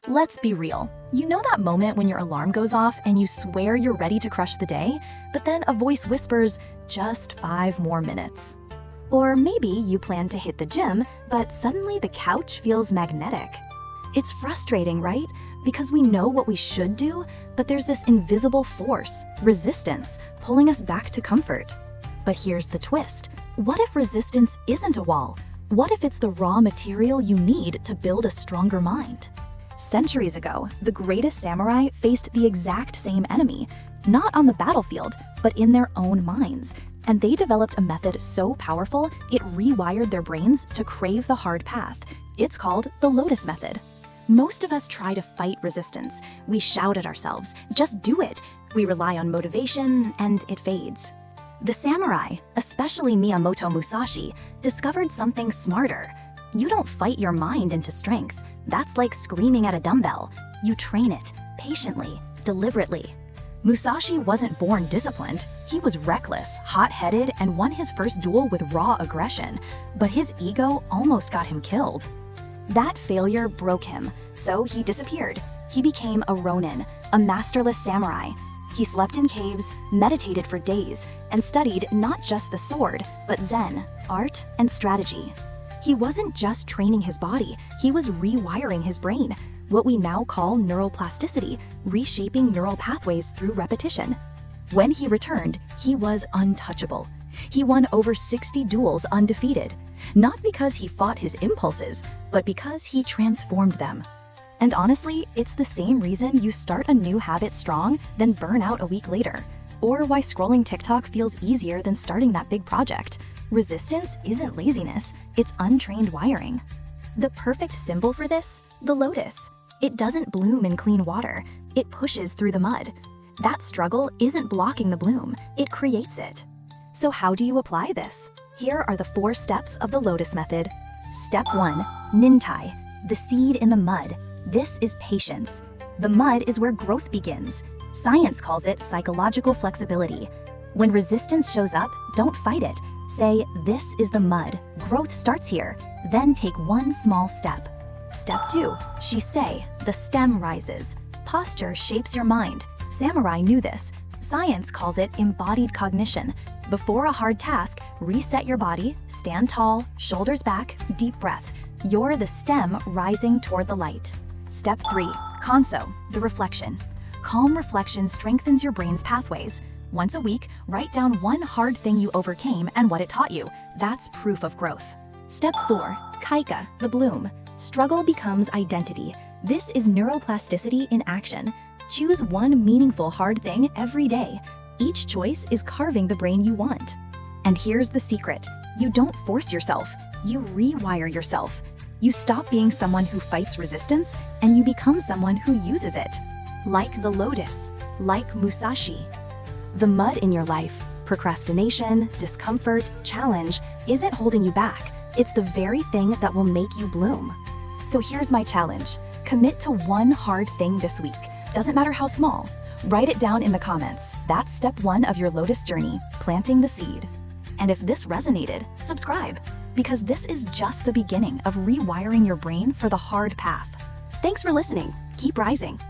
Let's be real. You know that moment when your alarm goes off and you swear you're ready to crush the day, but then a voice whispers, just 5 more minutes. Or maybe you plan to hit the gym, but suddenly the couch feels magnetic. It's frustrating, right? Because we know what we should do, but there's this invisible force, resistance, pulling us back to comfort. But here's the twist. What if resistance isn't a wall? What if it's the raw material you need to build a stronger mind? Centuries ago, the greatest samurai faced the exact same enemy, not on the battlefield, but in their own minds. And they developed a method so powerful, it rewired their brains to crave the hard path. It's called the Lotus Method. Most of us try to fight resistance. We shout at ourselves, just do it. We rely on motivation, and it fades. The samurai, especially Miyamoto Musashi, discovered something smarter. You don't fight your mind into strength. That's like screaming at a dumbbell. You train it, patiently, deliberately. Musashi wasn't born disciplined. He was reckless, hot-headed, and won his first duel with raw aggression. But his ego almost got him killed. That failure broke him, so he disappeared. He became a ronin, a masterless samurai. He slept in caves, meditated for days, and studied not just the sword, but Zen, art, and strategy. He wasn't just training his body, he was rewiring his brain, what we now call neuroplasticity, reshaping neural pathways through repetition. When he returned, he was untouchable. He won over 60 duels undefeated, not because he fought his impulses, but because he transformed them. And honestly, it's the same reason you start a new habit strong, then burn out a week later, or why scrolling TikTok feels easier than starting that big project. Resistance isn't laziness, it's untrained wiring. The perfect symbol for this? The lotus. It doesn't bloom in clean water, it pushes through the mud. That struggle isn't blocking the bloom, it creates it. So how do you apply this? Here are the 4 steps of the Lotus Method. Step 1. Nintai, the seed in the mud. This is patience. The mud is where growth begins. Science calls it psychological flexibility. When resistance shows up, don't fight it. Say, this is the mud. Growth starts here. Then take one small step. Step 2. Shisei, the stem rises. Posture shapes your mind. Samurai knew this. Science calls it embodied cognition. Before a hard task, reset your body, stand tall, shoulders back, deep breath. You're the stem rising toward the light. Step 3. Kanso, the reflection. Calm reflection strengthens your brain's pathways. Once a week, write down one hard thing you overcame and what it taught you. That's proof of growth. Step 4. Kaika, the bloom. Struggle becomes identity. This is neuroplasticity in action. Choose one meaningful hard thing every day. Each choice is carving the brain you want. And here's the secret. You don't force yourself. You rewire yourself. You stop being someone who fights resistance, and you become someone who uses it. Like the lotus, like Musashi. The mud in your life, procrastination, discomfort, challenge, isn't holding you back. It's the very thing that will make you bloom. So here's my challenge. Commit to one hard thing this week. Doesn't matter how small. Write it down in the comments. That's step 1 of your lotus journey, planting the seed. And if this resonated, subscribe, because this is just the beginning of rewiring your brain for the hard path. Thanks for listening. Keep rising.